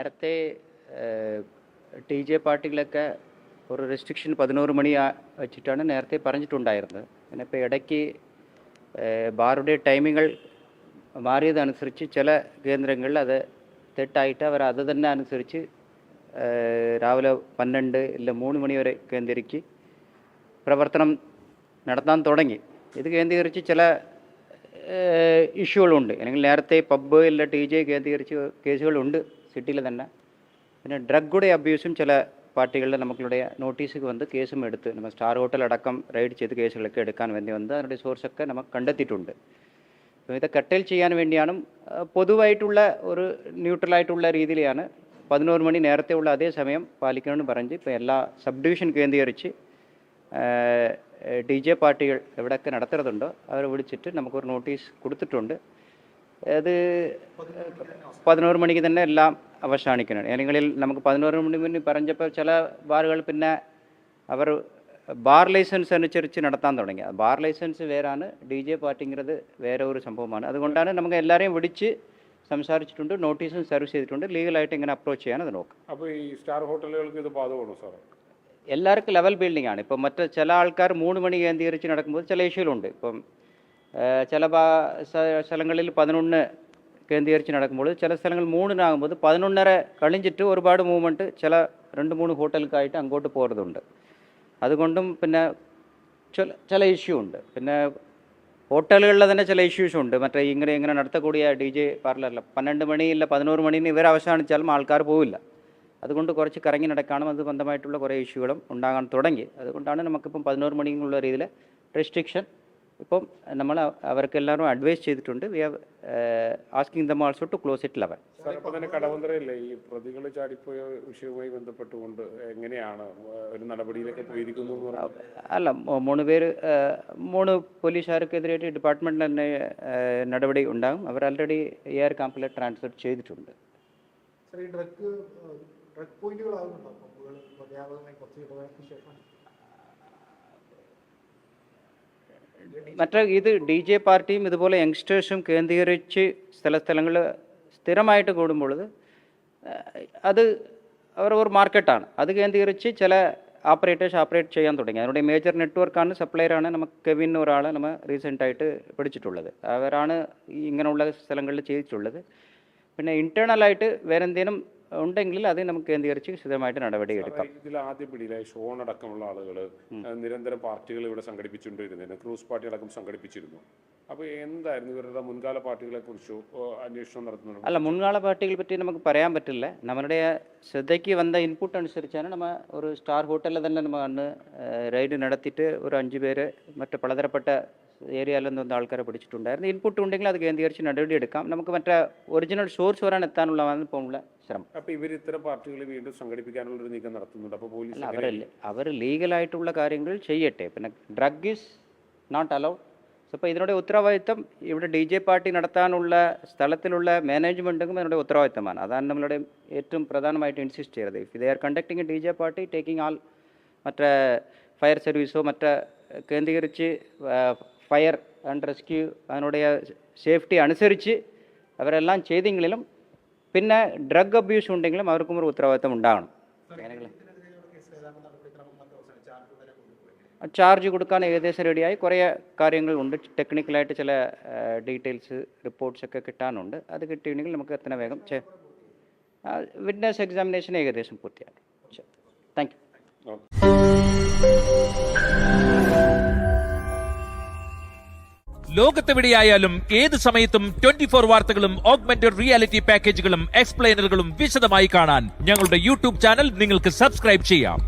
നേരത്തെ T J പാർട്ടികളൊക്കെ ഒരു restriction 11 മണി വെച്ചിട്ടാണ് നേരത്തെ പറഞ്ഞിട്ടുണ്ടായിരുന്നത്. പിന്നെ ഇപ്പോൾ ഇടയ്ക്ക് ബാറുടെ ടൈമിങ്ങൾ മാറിയതനുസരിച്ച് ചില കേന്ദ്രങ്ങളിൽ അത് തെറ്റായിട്ട് അവർ അത് തന്നെ അനുസരിച്ച് രാവിലെ 12 ഇല്ല 3 മണി വരെ കേന്ദ്രീകരിച്ച് പ്രവർത്തനം നടത്താൻ തുടങ്ങി. ഇത് കേന്ദ്രീകരിച്ച് ചില ഇഷ്യൂകളുണ്ട്. അല്ലെങ്കിൽ നേരത്തെ പബ്ബ് ഇല്ല ടി ജെ കേന്ദ്രീകരിച്ച് കേസുകളുണ്ട് സിറ്റിയിൽ തന്നെ. പിന്നെ ഡ്രഗുടെ അബ്യൂസും ചില പാർട്ടികളുടെ നമുക്കിവിടെ നോട്ടീസ് വന്ന് കേസും എടുത്ത് നമ്മൾ സ്റ്റാർ ഹോട്ടൽ അടക്കം റൈഡ് ചെയ്ത് കേസുകളൊക്കെ എടുക്കാൻ വേണ്ടി വന്ന് അതിൻ്റെ സോഴ്സൊക്കെ നമുക്ക് കണ്ടെത്തിയിട്ടുണ്ട്. അപ്പോൾ ഇത് കട്ടേൽ ചെയ്യാൻ വേണ്ടിയാണ് പൊതുവായിട്ടുള്ള ഒരു ന്യൂട്രലായിട്ടുള്ള രീതിയിലാണ് 11 മണി നേരത്തെ ഉള്ള അതേ സമയം പാലിക്കണമെന്ന് പറഞ്ഞ് ഇപ്പോൾ എല്ലാ സബ് ഡിവിഷൻ കേന്ദ്രീകരിച്ച് ടി ജെ പാർട്ടികൾ എവിടെയൊക്കെ നടത്തുന്നുണ്ടോ അവരെ വിളിച്ചിട്ട് നമുക്കൊരു നോട്ടീസ് കൊടുത്തിട്ടുണ്ട്. അത് 11 മണിക്ക് തന്നെ എല്ലാം അവസാനിക്കണം. അല്ലെങ്കിൽ നമുക്ക് 11 മണി മുന്നേ പറഞ്ഞപ്പോൾ ചില ബാറുകൾ പിന്നെ അവർ ബാർ ലൈസൻസ് അനുസരിച്ച് നടത്താൻ തുടങ്ങി. ബാർ ലൈസൻസ് വേറാണ്, ഡി ജെ പാർട്ടിங்கிறது വേറെ ഒരു സംഭവമാണ്. അതുകൊണ്ടാണ് നമുക്ക് എല്ലാവരെയും വിളിച്ച് സംസാരിച്ചിട്ടുണ്ട്, നോട്ടീസും സർവീസ് ചെയ്തിട്ടുണ്ട്. ലീഗലായിട്ട് ഇങ്ങനെ അപ്രോച്ച് ചെയ്യാൻ അത് നോക്കാം. അപ്പോൾ ഈ സ്റ്റാർ ഹോട്ടലുകൾക്ക് ഇത് ബാധകമാണോ സാർ? എല്ലാവർക്കും ലെവൽ ബിൽഡിംഗ് ആണ്. ഇപ്പം മറ്റ് ചില ആൾക്കാർ 3 മണി കേന്ദ്രീകരിച്ച് നടക്കുമ്പോൾ ചില ഇഷ്യൂലുണ്ട്. ഇപ്പം ചില സ്ഥലങ്ങളിൽ 11 കേന്ദ്രീകരിച്ച് നടക്കുമ്പോൾ ചില സ്ഥലങ്ങൾ 3-നാകുമ്പോൾ 11:30 കഴിഞ്ഞിട്ട് ഒരുപാട് മൂവ്മെൻറ്റ് ചില 2-3 ഹോട്ടലുകായിട്ട് അങ്ങോട്ട് പോകുന്നതുണ്ട്. അതുകൊണ്ടും പിന്നെ ചില ഇഷ്യൂ ഉണ്ട്. പിന്നെ ഹോട്ടലുകളിൽ തന്നെ ചില ഇഷ്യൂസും ഉണ്ട്. മറ്റേ ഇങ്ങനെ നടത്തக்கூடிய ഡി ജെ പാർലറിൽ 12 മണിയില്ല 11 മണിന്ന് ഇവർ അവസാനിച്ചാലും ആൾക്കാർ പോവില്ല. അതുകൊണ്ട് കുറച്ച് കറങ്ങി നടക്കാനും അത് ബന്ധമായിട്ടുള്ള കുറേ ഇഷ്യൂകളും ഉണ്ടാകാൻ തുടങ്ങി. അതുകൊണ്ടാണ് നമുക്കിപ്പം 11 മണിക്കുള്ള രീതിയിൽ റെസ്ട്രിക്ഷൻ ഇപ്പം നമ്മൾ അവർക്കെല്ലാവരും അഡ്വൈസ് ചെയ്തിട്ടുണ്ട്. We have asking them also to close it 11. Sir, അപ്പോൾ തന്നെ കടവന്ത്രയില്ലേ ഈ പ്രതികൾ ചാടിപ്പോയ വിഷയവുമായി ബന്ധപ്പെട്ടുകൊണ്ട് എങ്ങനെയാണ് ഒരു നടപടിയിലൊക്കെ പോയിരിക്കുന്നു? അല്ല, 3 പോലീസുകാർക്കെതിരായിട്ട് ഡിപ്പാർട്ട്മെൻറ്റിൽ തന്നെ നടപടി ഉണ്ടാകും. അവർ ആൾറെഡി AR ക്യാമ്പിൽ ട്രാൻസ്ഫർ ചെയ്തിട്ടുണ്ട്. മറ്റേ ഇത് ഡി ജെ പാർട്ടിയും ഇതുപോലെ യങ്സ്റ്റേഴ്സും കേന്ദ്രീകരിച്ച് സ്ഥലങ്ങളിൽ സ്ഥിരമായിട്ട് കൂടുമ്പോൾ അത് അവർ ഒരു മാർക്കറ്റാണ്. അത് കേന്ദ്രീകരിച്ച് ചില ഓപ്പറേറ്റേഴ്സ് ഓപ്പറേറ്റ് ചെയ്യാൻ തുടങ്ങി. അതിനുடைய മേജർ നെറ്റ്വർക്കാണ്, സപ്ലയറാണ്. നമുക്ക് കെവിൻ ഒരാളെ നമ്മൾ റീസെൻ്റായിട്ട് പിടിച്ചിട്ടുള്ളത്. അവരാണ് ഇങ്ങനെയുള്ള സ്ഥലങ്ങളിൽ ചെയ്തിട്ടുള്ളത്. പിന്നെ ഇൻറ്റേർണലായിട്ട് വേറെ എന്തെങ്കിലും ഉണ്ടെങ്കിൽ അത് നമുക്ക് കേന്ദ്രീകരിച്ച് സ്ഥിരമായിട്ട് നടപടി എടുക്കാം. ഇതിൽ ആദ്യ പിടിയിലെ ഷോൺ അടക്കമുള്ള ആളുകൾ നിരന്തരം പാർട്ടികൾ ഇവിടെ സംഘടിപ്പിച്ചുകൊണ്ടിരുന്നതിന് ക്രൂസ് പാർട്ടി അടക്കം സംഘടിപ്പിച്ചിരുന്നു. അപ്പോൾ എന്തായിരുന്നു ഇവരുടെ മുൻകാല പാർട്ടികളെ കുറിച്ചോ അന്വേഷണം നടത്തുന്നത്? അല്ല, മുൻകാല പാർട്ടികളെ പറ്റി നമുക്ക് പറയാൻ പറ്റില്ല. നമ്മുടെ ശ്രദ്ധയ്ക്ക് വന്ന ഇൻപുട്ട് അനുസരിച്ചാണ് നമ്മൾ ഒരു സ്റ്റാർ ഹോട്ടലിൽ തന്നെ നമ്മൾ അന്ന് റൈഡ് നടത്തിയിട്ട് ഒരു 5 പേര് മറ്റ് പലതരപ്പെട്ട ഏരിയയിലൊന്നും ആൾക്കാരെ പിടിച്ചിട്ടുണ്ടായിരുന്നു. ഇൻപുട്ട് ഉണ്ടെങ്കിൽ അത് കേന്ദ്രീകരിച്ച് നടപടി എടുക്കാം. നമുക്ക് മറ്റേ ഒറിജിനൽ സോഴ്സ് വരാൻ എത്താനുള്ളതാണ് ഇപ്പോൾ ഉള്ള ശ്രമം. അപ്പോൾ ഇവർ ഇത്തരം പാർട്ടികളെ വീണ്ടും സംഘടിപ്പിക്കാനുള്ള ഒരു നീക്കം നടത്തുന്നുണ്ട്. അപ്പോൾ പോലീസ് അവർ ലീഗലായിട്ടുള്ള കാര്യങ്ങൾ ചെയ്യട്ടെ. പിന്നെ ഡ്രഗ് ഈസ് നോട്ട് അലൗഡ്. അപ്പോൾ ഇതിനുடைய ഉത്തരവാദിത്തം ഇവിടെ ഡി ജെ പാർട്ടി നടത്താനുള്ള സ്ഥലത്തിലുള്ള മാനേജ്മെൻറ്റും അതിനുடைய ഉത്തരവാദിത്തമാണ്. അതാണ് നമ്മളുടെ ഏറ്റവും പ്രധാനമായിട്ട് ഇൻസിസ്റ്റ് ചെയ്തത്. If they are conducting a D J party taking all മറ്റേ ഫയർ സർവീസോ മറ്റേ കേന്ദ്രീകരിച്ച് ഫയർ ആൻഡ് റെസ്ക്യൂ അതിനുடைய സേഫ്റ്റി അനുസരിച്ച് അവരെല്ലാം ചെയ്തെങ്കിലും പിന്നെ ഡ്രഗ് അബ്യൂസ് ഉണ്ടെങ്കിലും അവർക്കും ഒരു ഉത്തരവാദിത്തം ഉണ്ടാകണം. ചാർജ് കൊടുക്കാൻ ഏകദേശം റെഡിയായി. കുറേ കാര്യങ്ങളുണ്ട്, ടെക്നിക്കലായിട്ട് ചില ഡീറ്റെയിൽസ് റിപ്പോർട്ട്സൊക്കെ കിട്ടാനുണ്ട്. അത് കിട്ടിയിട്ടുണ്ടെങ്കിൽ നമുക്ക് എത്ര വേഗം വിറ്റ്നസ് എക്സാമിനേഷൻ ഏകദേശം പൂർത്തിയാക്കും. Thank you. ലോകത്തെവിടെയായാലും ഏത് സമയത്തും 24 വാർത്തകളും ഓഗ്മെന്റഡ് റിയാലിറ്റി പാക്കേജുകളും എക്സ്പ്ലെയിനറുകളും വിശദമായി കാണാൻ ഞങ്ങളുടെ യൂട്യൂബ് ചാനൽ നിങ്ങൾക്ക് സബ്സ്ക്രൈബ് ചെയ്യാം.